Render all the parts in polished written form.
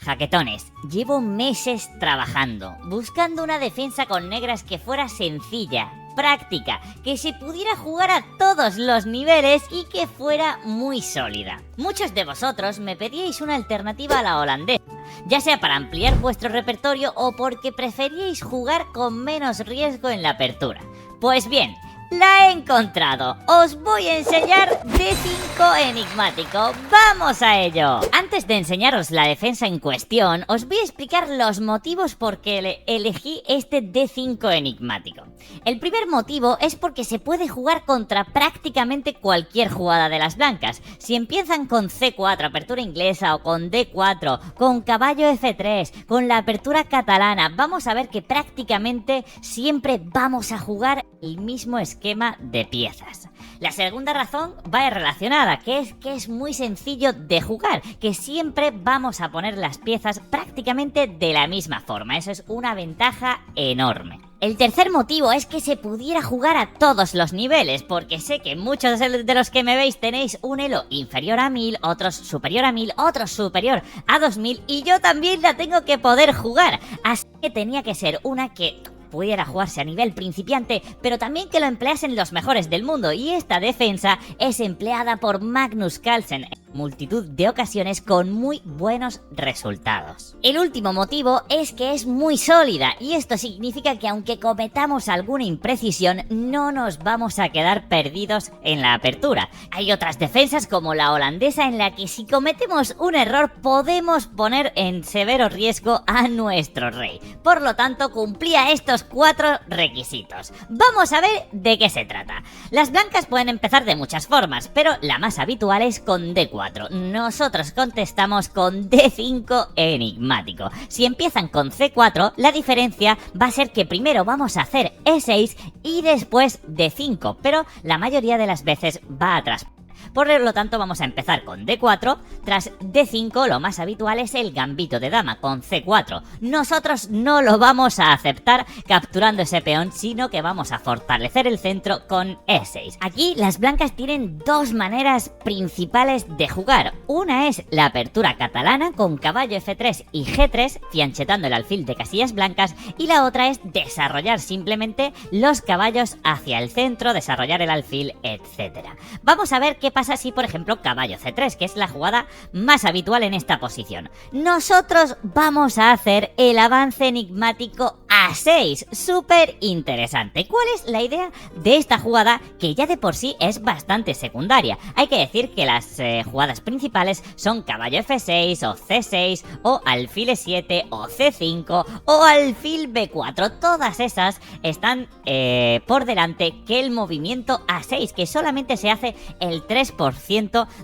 Jaquetones, llevo meses trabajando, buscando una defensa con negras que fuera sencilla, práctica, que se pudiera jugar a todos los niveles y que fuera muy sólida. Muchos de vosotros me pedíais una alternativa a la holandesa, ya sea para ampliar vuestro repertorio o porque preferíais jugar con menos riesgo en la apertura. Pues bien, la he encontrado. Os voy a enseñar D5 enigmático. ¡Vamos a ello! Antes de enseñaros la defensa en cuestión, os voy a explicar los motivos por que elegí este D5 enigmático. El primer motivo es porque se puede jugar contra prácticamente cualquier jugada de las blancas. Si empiezan con C4, apertura inglesa, o con D4, con caballo F3, con la apertura catalana, vamos a ver que prácticamente siempre vamos a jugar el mismo esquema de piezas. La segunda razón va relacionada, que es muy sencillo de jugar, que siempre vamos a poner las piezas prácticamente de la misma forma. Eso es una ventaja enorme. El tercer motivo es que se pudiera jugar a todos los niveles, porque sé que muchos de los que me veis tenéis un elo inferior a 1000, otros superior a 1000, otros superior a 2000 y yo también la tengo que poder jugar. Así que tenía que ser una que pudiera jugarse a nivel principiante, pero también que lo empleasen los mejores del mundo, y esta defensa es empleada por Magnus Carlsen en multitud de ocasiones con muy buenos resultados. El último motivo es que es muy sólida, y esto significa que aunque cometamos alguna imprecisión, no nos vamos a quedar perdidos en la apertura. Hay otras defensas como la holandesa en la que si cometemos un error podemos poner en severo riesgo a nuestro rey. Por lo tanto, cumplía estos 4 requisitos. Vamos a ver de qué se trata. Las blancas pueden empezar de muchas formas, pero la más habitual es con D4. Nosotros contestamos con D5 enigmático. Si empiezan con C4, la diferencia va a ser que primero vamos a hacer E6 y después D5, pero la mayoría de las veces va atrás. Por lo tanto, vamos a empezar con D4, tras D5 lo más habitual es el gambito de dama con C4. Nosotros no lo vamos a aceptar capturando ese peón, sino que vamos a fortalecer el centro con E6. Aquí las blancas tienen dos maneras principales de jugar. Una es la apertura catalana con caballo F3 y G3, fianchetando el alfil de casillas blancas, y la otra es desarrollar simplemente los caballos hacia el centro, desarrollar el alfil, etc. Vamos a ver qué pasa si, por ejemplo, caballo C3, que es la jugada más habitual en esta posición. Nosotros vamos a hacer el avance enigmático A6, súper interesante. ¿Cuál es la idea de esta jugada? Que ya de por sí es bastante secundaria. Hay que decir que las jugadas principales son caballo F6 o C6 o alfil E7 o C5 o alfil B4. Todas esas están por delante que el movimiento A6, que solamente se hace el 3%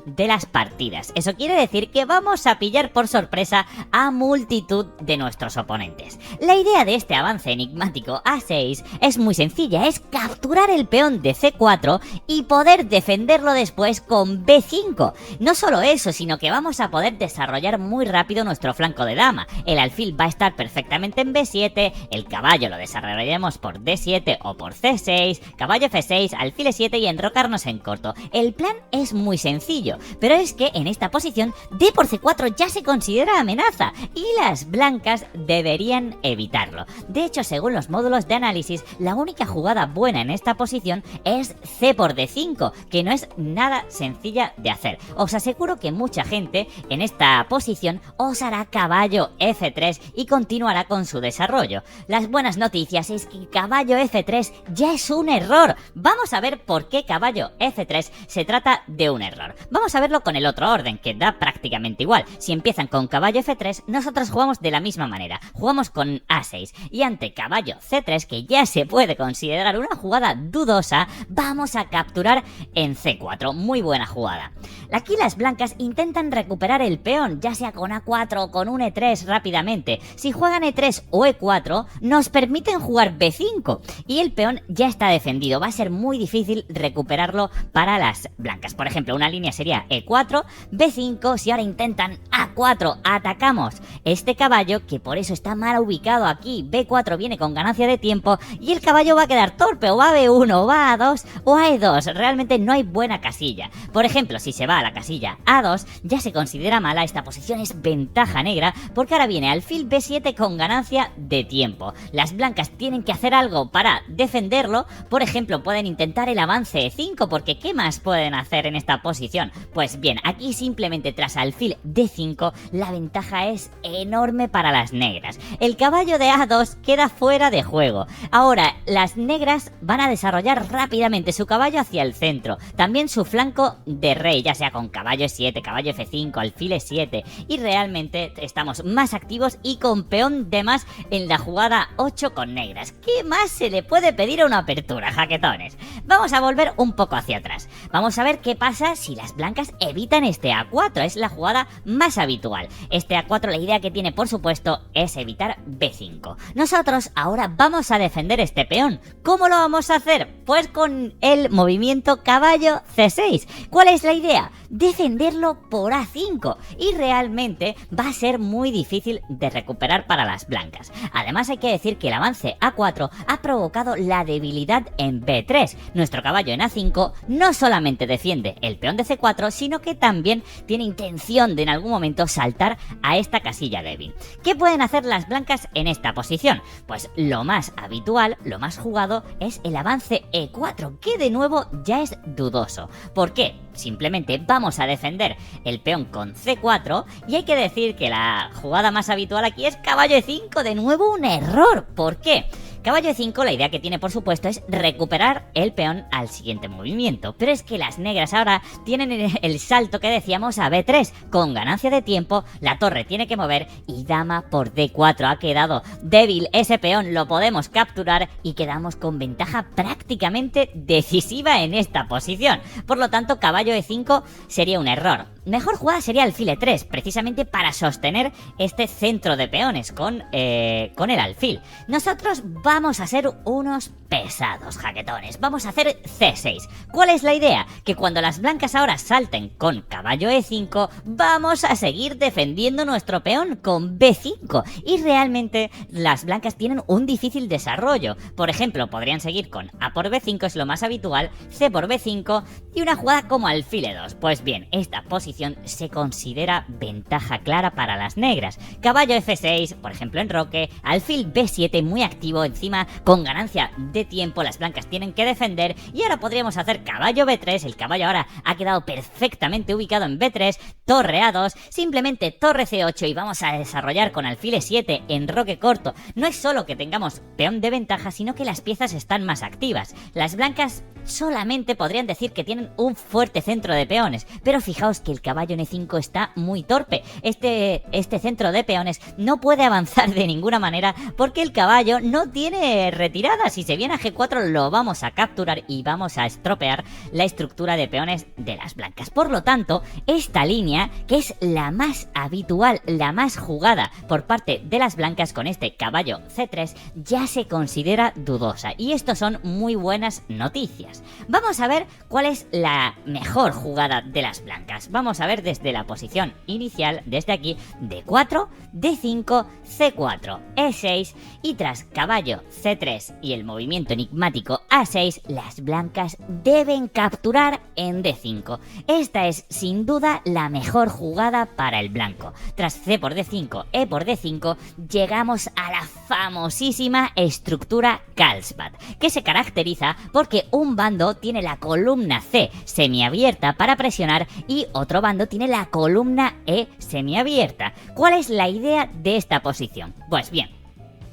de las partidas. Eso quiere decir que vamos a pillar por sorpresa a multitud de nuestros oponentes. La idea de este avance enigmático A6 es muy sencilla, es capturar el peón de C4 y poder defenderlo después con B5. No solo eso, sino que vamos a poder desarrollar muy rápido nuestro flanco de dama. El alfil va a estar perfectamente en B7, el caballo lo desarrollaremos por D7 o por C6, caballo F6, alfil E7 y enrocarnos en corto. El plan es muy sencillo, pero es que en esta posición D por C4 ya se considera amenaza y las blancas deberían evitarlo. De hecho, según los módulos de análisis, la única jugada buena en esta posición es C por D5, que no es nada sencilla de hacer. Os aseguro que mucha gente en esta posición os hará caballo F3 y continuará con su desarrollo. Las buenas noticias es que caballo F3 ya es un error. Vamos a ver por qué caballo F3 se trata de un error. Vamos a verlo con el otro orden, que da prácticamente igual. Si empiezan con caballo F3, nosotros jugamos de la misma manera. Jugamos con A6 y ante caballo C3, que ya se puede considerar una jugada dudosa, vamos a capturar en C4. Muy buena jugada. Aquí las blancas intentan recuperar el peón, ya sea con A4 o con un E3 rápidamente. Si juegan E3 o E4, nos permiten jugar B5 y el peón ya está defendido. Va a ser muy difícil recuperarlo para las blancas. Por ejemplo, una línea sería E4, B5, si ahora intentan A4, atacamos este caballo, que por eso está mal ubicado aquí, E4 viene con ganancia de tiempo y el caballo va a quedar torpe, o va a B1, o va a A2, o a E2. Realmente no hay buena casilla. Por ejemplo, si se va a la casilla A2, ya se considera mala. Esta posición es ventaja negra, porque ahora viene alfil B7 con ganancia de tiempo. Las blancas tienen que hacer algo para defenderlo. Por ejemplo, pueden intentar el avance E5, porque ¿qué más pueden hacer en esta posición? Pues bien, aquí simplemente tras alfil D5, la ventaja es enorme para las negras. El caballo de A2 queda fuera de juego. Ahora, las negras van a desarrollar rápidamente su caballo hacia el centro, también su flanco de rey, ya sea con caballo E7, caballo F5, alfil E7, y realmente estamos más activos y con peón de más en la jugada 8 con negras. ¿Qué más se le puede pedir a una apertura, jaquetones? Vamos a volver un poco hacia atrás. Vamos a ver qué pasa si las blancas evitan este A4, es la jugada más habitual. Este A4, la idea que tiene, por supuesto, es evitar B5. Nosotros ahora vamos a defender este peón. ¿Cómo lo vamos a hacer? Pues con el movimiento caballo C6. ¿Cuál es la idea? Defenderlo por A5, y realmente va a ser muy difícil de recuperar para las blancas. Además, hay que decir que el avance A4 ha provocado la debilidad en B3. Nuestro caballo en A5 no solamente defiende el peón de C4, sino que también tiene intención de en algún momento saltar a esta casilla débil. ¿Qué pueden hacer las blancas en esta posición? Pues lo más habitual, lo más jugado, es el avance E4, que de nuevo ya es dudoso. ¿Por qué? Simplemente vamos a defender el peón con C4, y hay que decir que la jugada más habitual aquí es caballo E5, de nuevo un error. ¿Por qué? Caballo E5, la idea que tiene, por supuesto, es recuperar el peón al siguiente movimiento, pero es que las negras ahora tienen el salto que decíamos a B3, con ganancia de tiempo, la torre tiene que mover y dama por D4, ha quedado débil ese peón, lo podemos capturar y quedamos con ventaja prácticamente decisiva en esta posición. Por lo tanto, caballo E5 sería un error. Mejor jugada sería alfil E3, precisamente para sostener este centro de peones con el alfil. Nosotros vamos a ser unos pesados, jaquetones. Vamos a hacer C6. ¿Cuál es la idea? Que cuando las blancas ahora salten con caballo E5, vamos a seguir defendiendo nuestro peón con B5. Y realmente las blancas tienen un difícil desarrollo. Por ejemplo, podrían seguir con A por B5, es lo más habitual, C por B5 y una jugada como alfil E2. Pues bien, esta posición se considera ventaja clara para las negras. Caballo F6, por ejemplo en roque, alfil B7 muy activo, encima con ganancia de tiempo, las blancas tienen que defender, y ahora podríamos hacer caballo B3, el caballo ahora ha quedado perfectamente ubicado en B3, torre A2, simplemente torre C8 y vamos a desarrollar con alfil E7 en roque corto. No es solo que tengamos peón de ventaja, sino que las piezas están más activas. Las blancas solamente podrían decir que tienen un fuerte centro de peones, pero fijaos que el caballo en E5 está muy torpe. Este centro de peones no puede avanzar de ninguna manera porque el caballo no tiene retirada. Si se viene a G4 lo vamos a capturar y vamos a estropear la estructura de peones de las blancas. Por lo tanto, esta línea, que es la más habitual, la más jugada por parte de las blancas con este caballo C3, ya se considera dudosa, y esto son muy buenas noticias. Vamos a ver cuál es la mejor jugada de las blancas. Vamos a ver desde la posición inicial, desde aquí, D4, D5, C4, E6, y tras caballo C3 y el movimiento enigmático A6, las blancas deben capturar en D5. Esta es sin duda la mejor jugada para el blanco. Tras C por D5, E por D5, llegamos a la famosísima estructura Carlsbad, que se caracteriza porque un bando tiene la columna C semiabierta para presionar y otro bando tiene la columna E semiabierta. ¿Cuál es la idea de esta posición? Pues bien,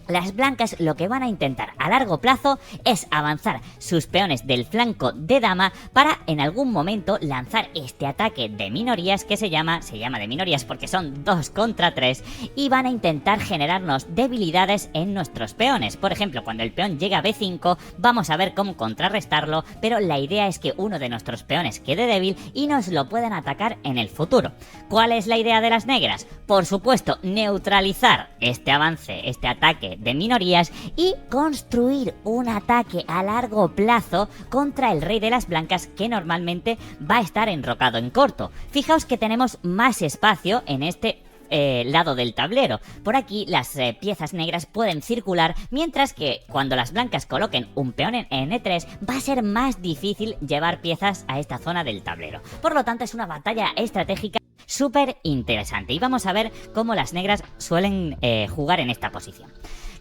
las blancas lo que van a intentar a largo plazo es avanzar sus peones del flanco de dama para en algún momento lanzar este ataque de minorías que se llama de minorías porque son 2 contra 3, y van a intentar generarnos debilidades en nuestros peones. Por ejemplo, cuando el peón llega a B5 vamos a ver cómo contrarrestarlo, pero la idea es que uno de nuestros peones quede débil y nos lo puedan atacar en el futuro. ¿Cuál es la idea de las negras? Por supuesto, neutralizar este avance, este ataque de minorías y construir un ataque a largo plazo contra el rey de las blancas, que normalmente va a estar enrocado en corto. Fijaos que tenemos más espacio en este lado del tablero. Por aquí las piezas negras pueden circular, mientras que cuando las blancas coloquen un peón en E3 va a ser más difícil llevar piezas a esta zona del tablero. Por lo tanto, es una batalla estratégica súper interesante y vamos a ver cómo las negras suelen jugar en esta posición.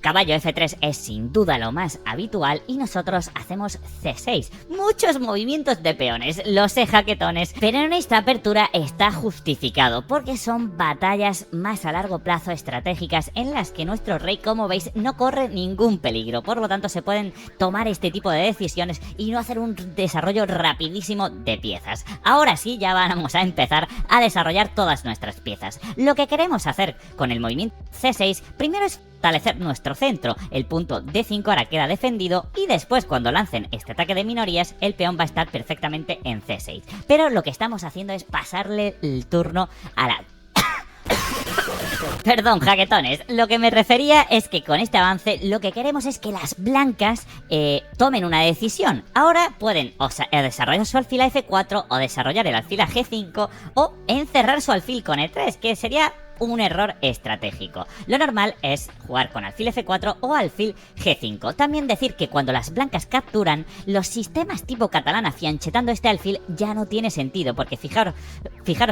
Caballo F3 es sin duda lo más habitual y nosotros hacemos C6. Muchos movimientos de peones, lo sé, jaquetones, pero en esta apertura está justificado porque son batallas más a largo plazo estratégicas en las que nuestro rey, como veis, no corre ningún peligro. Por lo tanto, se pueden tomar este tipo de decisiones y no hacer un desarrollo rapidísimo de piezas. Ahora sí, ya vamos a empezar a desarrollar todas nuestras piezas. Lo que queremos hacer con el movimiento C6 primero es fortalecer nuestro centro. El punto D5 ahora queda defendido y después, cuando lancen este ataque de minorías, el peón va a estar perfectamente en C6. Pero lo que estamos haciendo es pasarle el turno a la... Perdón, jaquetones, lo que me refería es que con este avance lo que queremos es que las blancas tomen una decisión. Ahora pueden desarrollar su alfil a F4 o desarrollar el alfil a G5 o encerrar su alfil con E3, que sería un error estratégico. Lo normal es jugar con alfil F4 o alfil G5. También decir que cuando las blancas capturan, los sistemas tipo catalana fianchetando este alfil ya no tiene sentido, porque fijaros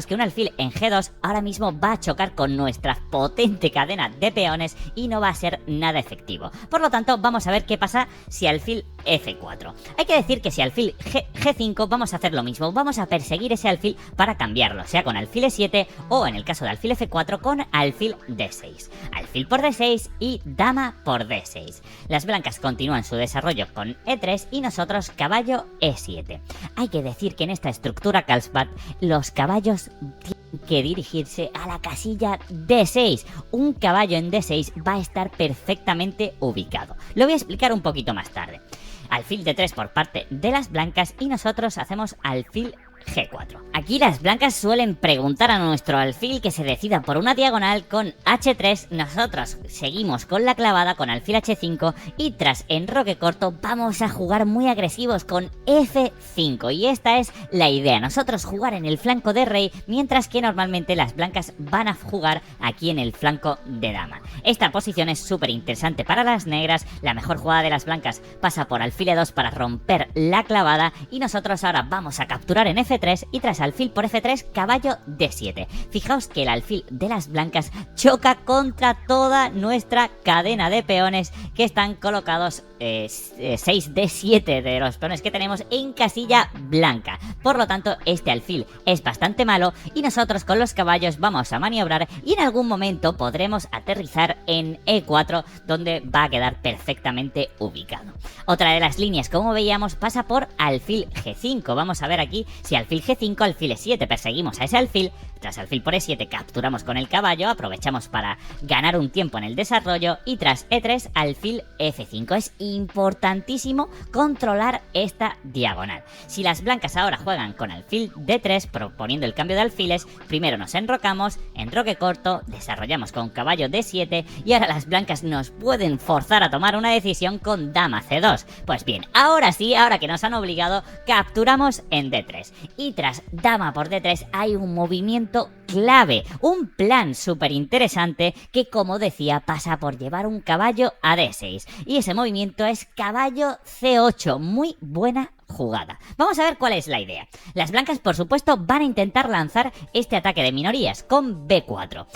que un alfil en G2 ahora mismo va a chocar con nuestra potente cadena de peones y no va a ser nada efectivo. Por lo tanto, vamos a ver qué pasa si alfil F4. Hay que decir que si alfil G5 vamos a hacer lo mismo, vamos a perseguir ese alfil para cambiarlo, sea con alfil E7 o en el caso de alfil F4 con alfil D6. Alfil por D6 y dama por D6. Las blancas continúan su desarrollo con E3 y nosotros caballo E7. Hay que decir que en esta estructura Carlsbad los caballos tienen que dirigirse a la casilla D6. Un caballo en D6 va a estar perfectamente ubicado. Lo voy a explicar un poquito más tarde. Alfil D3 por parte de las blancas y nosotros hacemos alfil G4. Aquí las blancas suelen preguntar a nuestro alfil que se decida por una diagonal con H3, nosotros seguimos con la clavada con alfil H5 y tras enroque corto vamos a jugar muy agresivos con F5 y esta es la idea, nosotros jugar en el flanco de rey mientras que normalmente las blancas van a jugar aquí en el flanco de dama. Esta posición es súper interesante para las negras, la mejor jugada de las blancas pasa por alfil E2 para romper la clavada y nosotros ahora vamos a capturar en F3 y tras alfil por F3 caballo D7. Fijaos que el alfil de las blancas choca contra toda nuestra cadena de peones que están colocados 6D7 de los peones que tenemos en casilla blanca. Por lo tanto, este alfil es bastante malo y nosotros con los caballos vamos a maniobrar y en algún momento podremos aterrizar en E4 donde va a quedar perfectamente ubicado. Otra de las líneas, como veíamos, pasa por alfil G5. Vamos a ver aquí si alfil G5, alfil E7, perseguimos a ese alfil, tras alfil por E7 capturamos con el caballo, aprovechamos para ganar un tiempo en el desarrollo y tras E3 alfil F5. Es importantísimo controlar esta diagonal. Si las blancas ahora juegan con alfil D3 proponiendo el cambio de alfiles, primero nos enrocamos, enroque corto, desarrollamos con caballo D7 y ahora las blancas nos pueden forzar a tomar una decisión con dama C2. Pues bien, ahora sí, ahora que nos han obligado, capturamos en D3 y tras dama por D3 hay un movimiento clave, un plan súper interesante que, como decía, pasa por llevar un caballo a D6 y ese movimiento es caballo C8, muy buena jugada. Vamos a ver cuál es la idea. Las blancas, por supuesto, van a intentar lanzar este ataque de minorías con B4.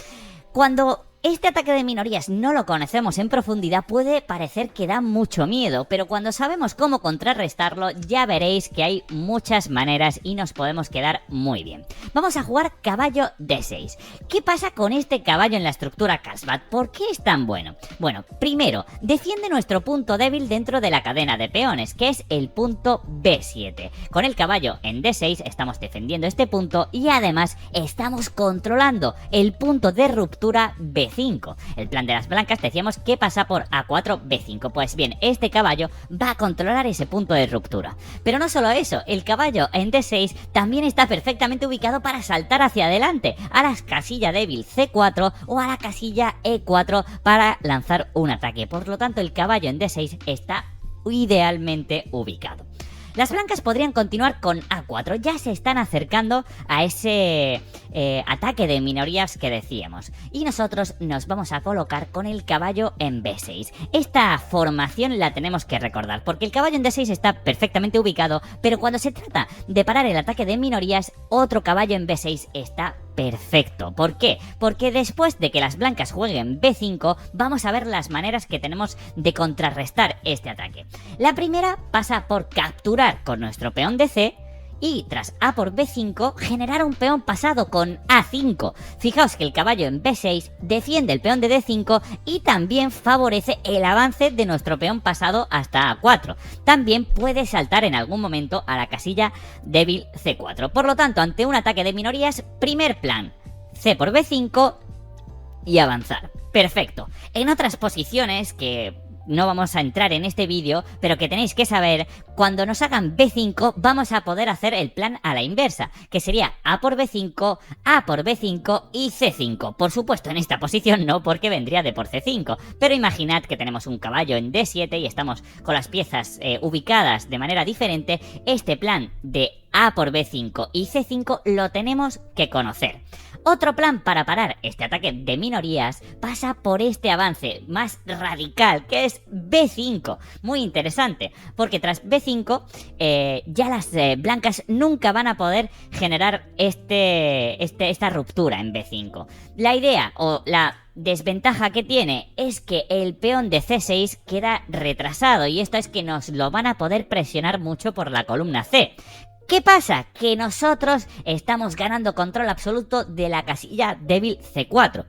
Cuando este ataque de minorías no lo conocemos en profundidad, puede parecer que da mucho miedo, pero cuando sabemos cómo contrarrestarlo, ya veréis que hay muchas maneras y nos podemos quedar muy bien. Vamos a jugar caballo D6. ¿Qué pasa con este caballo en la estructura Carlsbad? ¿Por qué es tan bueno? Bueno, primero, defiende nuestro punto débil dentro de la cadena de peones, que es el punto B7. Con el caballo en D6 estamos defendiendo este punto y además estamos controlando el punto de ruptura B5. El plan de las blancas decíamos que pasa por A4, B5. Pues bien, este caballo va a controlar ese punto de ruptura. Pero no solo eso, el caballo en D6 también está perfectamente ubicado para saltar hacia adelante, a la casilla débil C4 o a la casilla E4 para lanzar un ataque. Por lo tanto, el caballo en D6 está idealmente ubicado. Las blancas podrían continuar con A4, ya se están acercando a ese ataque de minorías que decíamos. Y nosotros nos vamos a colocar con el caballo en B6. Esta formación la tenemos que recordar, porque el caballo en D6 está perfectamente ubicado, pero cuando se trata de parar el ataque de minorías, otro caballo en B6 está perfecto. ¿Por qué? Porque después de que las blancas jueguen B5, vamos a ver las maneras que tenemos de contrarrestar este ataque. La primera pasa por capturar con nuestro peón de C y tras A por B5 generar un peón pasado con A5. Fijaos que el caballo en B6 defiende el peón de D5 y también favorece el avance de nuestro peón pasado hasta A4. También puede saltar en algún momento a la casilla débil C4. Por lo tanto, ante un ataque de minorías, primer plan, C por B5 y avanzar. Perfecto. En otras posiciones que no vamos a entrar en este vídeo, pero que tenéis que saber, cuando nos hagan B5 vamos a poder hacer el plan a la inversa, que sería A por B5, A por B5 y C5. Por supuesto en esta posición no, porque vendría D por C5, pero imaginad que tenemos un caballo en D7 y estamos con las piezas ubicadas de manera diferente. Este plan de A por B5 y C5 lo tenemos que conocer. Otro plan para parar este ataque de minorías pasa por este avance más radical, que es B5. Muy interesante, porque tras B5 ya las blancas nunca van a poder generar esta ruptura en B5. La idea o la desventaja que tiene es que el peón de C6 queda retrasado, y esto es que nos lo van a poder presionar mucho por la columna C. ¿Qué pasa? Que nosotros estamos ganando control absoluto de la casilla débil C4.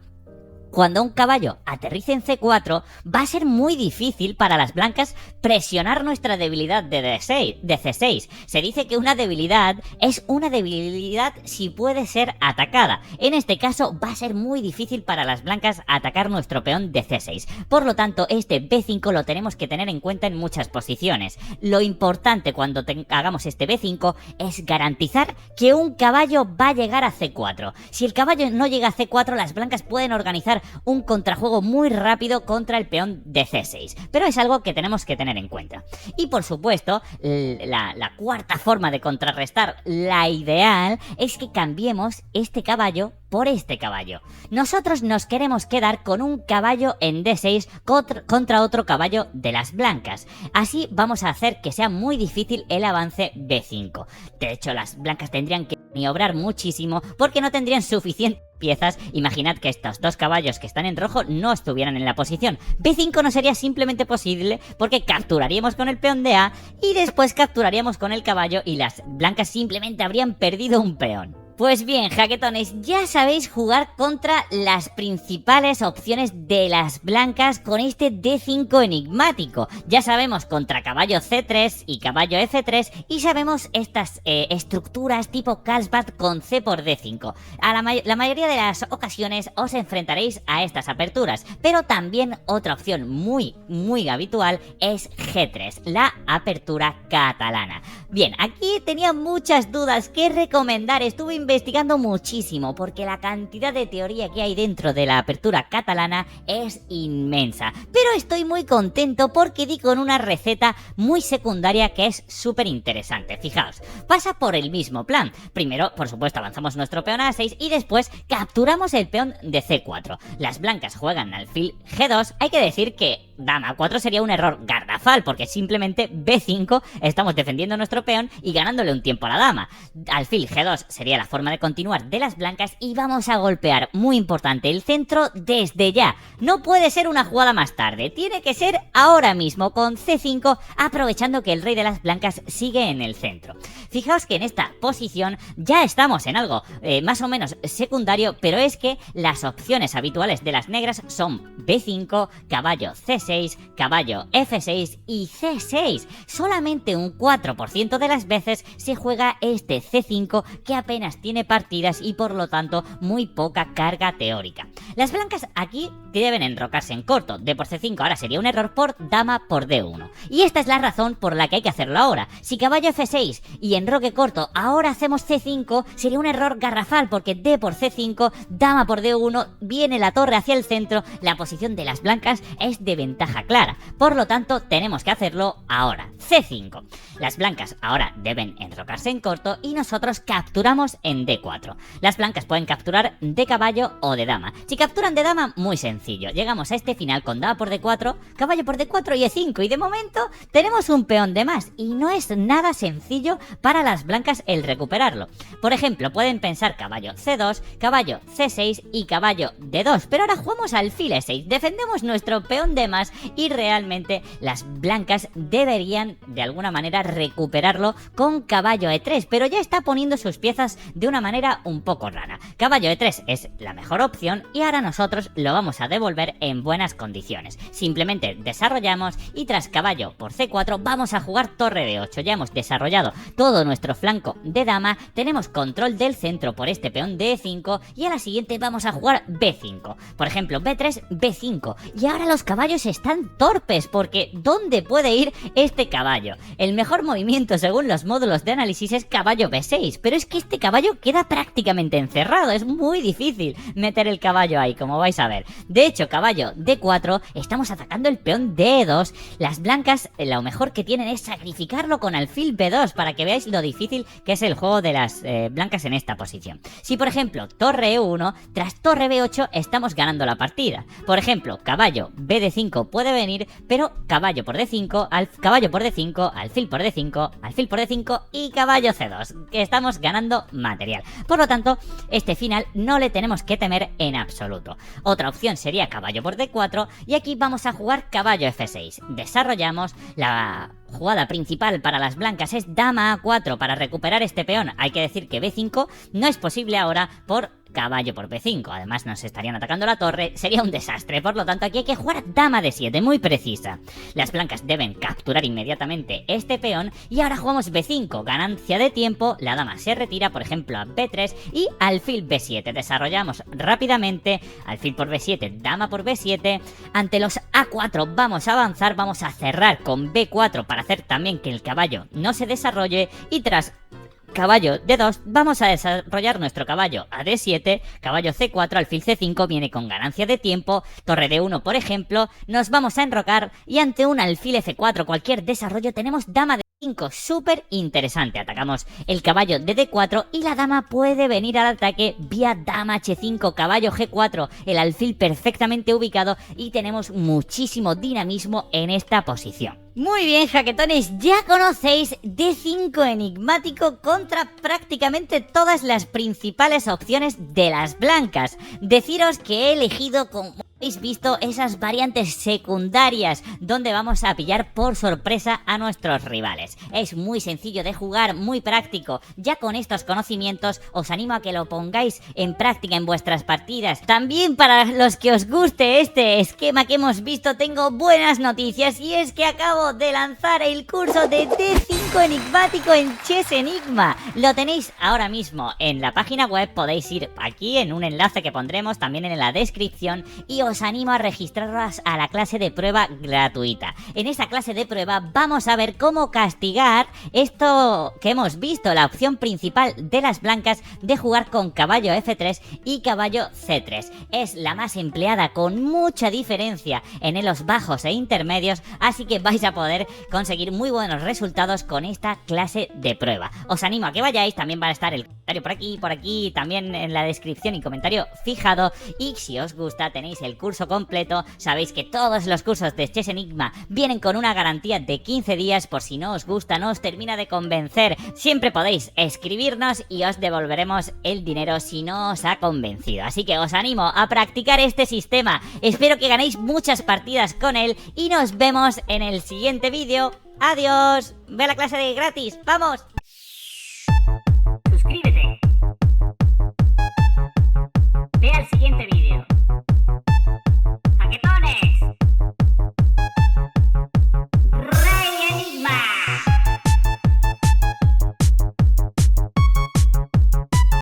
Cuando un caballo aterrice en C4, va a ser muy difícil para las blancas presionar nuestra debilidad de C6. Se dice que una debilidad es una debilidad si puede ser atacada. En este caso va a ser muy difícil para las blancas atacar nuestro peón de C6. Por lo tanto, este B5 lo tenemos que tener en cuenta en muchas posiciones. Lo importante cuando hagamos este B5 es garantizar que un caballo va a llegar a C4. Si el caballo no llega a C4, las blancas pueden organizar un contrajuego muy rápido contra el peón de C6, pero es algo que tenemos que tener en cuenta. Y por supuesto, la cuarta forma de contrarrestar, la ideal, es que cambiemos este caballo por este caballo. Nosotros nos queremos quedar con un caballo en D6 contra otro caballo de las blancas. Así vamos a hacer que sea muy difícil el avance B5. De hecho, las blancas tendrían que maniobrar muchísimo porque no tendrían suficientes piezas. Imaginad que estos dos caballos que están en rojo no estuvieran en la posición. B5 no sería simplemente posible porque capturaríamos con el peón de A y después capturaríamos con el caballo y las blancas simplemente habrían perdido un peón. Pues bien, jaquetones, ya sabéis jugar contra las principales opciones de las blancas con este D5 enigmático. Ya sabemos contra caballo C3 y caballo F3 y sabemos estas estructuras tipo Carlsbad con C por D5. La mayoría de las ocasiones os enfrentaréis a estas aperturas, pero también otra opción muy habitual es G3, la apertura catalana. Bien, aquí tenía muchas dudas qué recomendar, estuve investigando muchísimo porque la cantidad de teoría que hay dentro de la apertura catalana es inmensa, pero estoy muy contento porque di con una receta muy secundaria que es súper interesante. Fijaos, pasa por el mismo plan. Primero, por supuesto, avanzamos nuestro peón a A6 y después capturamos el peón de C4. Las blancas juegan alfil G2. Hay que decir que dama A4 sería un error garrafal porque simplemente B5 estamos defendiendo nuestro peón y ganándole un tiempo a la dama. Alfil G2 sería la forma de continuar de las blancas y vamos a golpear, muy importante, el centro desde ya. No puede ser una jugada más tarde, tiene que ser ahora mismo con C5, aprovechando que el rey de las blancas sigue en el centro. Fijaos que en esta posición ya estamos en algo más o menos secundario, pero es que las opciones habituales de las negras son B5, caballo C6, caballo F6 y C6. Solamente un 4% de las veces se juega este C5, que apenas tiene partidas y por lo tanto muy poca carga teórica. Las blancas aquí deben enrocarse en corto. D por C5 ahora sería un error por dama por D1. Y esta es la razón por la que hay que hacerlo ahora. Si caballo F6 y enroque corto ahora hacemos C5, sería un error garrafal porque D por C5, dama por D1, viene la torre hacia el centro, la posición de las blancas es de ventaja clara. Por lo tanto, tenemos tenemos que hacerlo ahora. C5. Las blancas ahora deben enrocarse en corto y nosotros capturamos en D4. Las blancas pueden capturar de caballo o de dama. Si capturan de dama, muy sencillo. Llegamos a este final con dama por D4, caballo por D4 y E5. Y de momento tenemos un peón de más. Y no es nada sencillo para las blancas el recuperarlo. Por ejemplo, pueden pensar caballo C2, caballo C6 y caballo D2. Pero ahora jugamos alfil E6. Defendemos nuestro peón de más y realmente las blancas deberían de alguna manera recuperarlo con caballo E3, pero ya está poniendo sus piezas de una manera un poco rara. Caballo E3 es la mejor opción y ahora nosotros lo vamos a devolver en buenas condiciones. Simplemente desarrollamos y tras caballo por C4 vamos a jugar torre D8. Ya hemos desarrollado todo nuestro flanco de dama, tenemos control del centro por este peón de E5 y a la siguiente vamos a jugar B5. Por ejemplo, B3, B5. Y ahora los caballos están torpes porque ¿dónde puede ir este caballo? El mejor movimiento según los módulos de análisis es caballo B6, pero es que este caballo queda prácticamente encerrado, es muy difícil meter el caballo ahí, como vais a ver. De hecho, caballo D4, estamos atacando el peón D2, las blancas lo mejor que tienen es sacrificarlo con alfil B2 para que veáis lo difícil que es el juego de las blancas en esta posición. Si por ejemplo, torre E1, tras torre B8 estamos ganando la partida. Por ejemplo, caballo BD5 puede venir, pero caballo por D5, caballo por D5, alfil por D5, alfil por D5 y caballo C2, que estamos ganando material. Por lo tanto, este final no le tenemos que temer en absoluto. Otra opción sería caballo por D4 y aquí vamos a jugar caballo F6. Desarrollamos la jugada principal para las blancas es dama A4 para recuperar este peón. Hay que decir que B5 no es posible ahora por caballo por B5, además nos estarían atacando la torre, sería un desastre, por lo tanto aquí hay que jugar dama D7, muy precisa. Las blancas deben capturar inmediatamente este peón y ahora jugamos B5, ganancia de tiempo, la dama se retira por ejemplo a B3 y alfil B7, desarrollamos rápidamente, alfil por B7, dama por B7, ante los A4 vamos a avanzar, vamos a cerrar con B4 para hacer también que el caballo no se desarrolle y tras caballo D2, vamos a desarrollar nuestro caballo a D7, caballo C4, alfil C5 viene con ganancia de tiempo, torre D1 por ejemplo, nos vamos a enrocar y ante un alfil F4 cualquier desarrollo tenemos dama D5, súper interesante, atacamos el caballo de D4 y la dama puede venir al ataque vía dama H5, caballo G4, el alfil perfectamente ubicado y tenemos muchísimo dinamismo en esta posición. Muy bien, jaquetones, ya conocéis D5 enigmático contra prácticamente todas las principales opciones de las blancas. Deciros que he elegido, como habéis visto, esas variantes secundarias donde vamos a pillar por sorpresa a nuestros rivales. Es muy sencillo de jugar, muy práctico. Ya con estos conocimientos os animo a que lo pongáis en práctica en vuestras partidas. También para los que os guste este esquema que hemos visto, tengo buenas noticias y es que acabo de lanzar el curso de D5 enigmático en Chess Enigma. Lo tenéis ahora mismo en la página web, podéis ir aquí en un enlace que pondremos también en la descripción y os animo a registraros a la clase de prueba gratuita. En esta clase de prueba vamos a ver cómo castigar esto que hemos visto, la opción principal de las blancas de jugar con caballo F3 y caballo C3. Es la más empleada con mucha diferencia en los bajos e intermedios, así que vais a poder conseguir muy buenos resultados con esta clase de prueba. Os animo a que vayáis, también va a estar el comentario por aquí, también en la descripción y comentario fijado. Y si os gusta, tenéis el curso completo. Sabéis que todos los cursos de Chess Enigma vienen con una garantía de 15 días, por si no os gusta, no os termina de convencer. Siempre podéis escribirnos y os devolveremos el dinero si no os ha convencido. Así que os animo a practicar este sistema. Espero que ganéis muchas partidas con él y nos vemos en el siguiente vídeo. ¡Adiós! ¡Ve a la clase de gratis! ¡Vamos!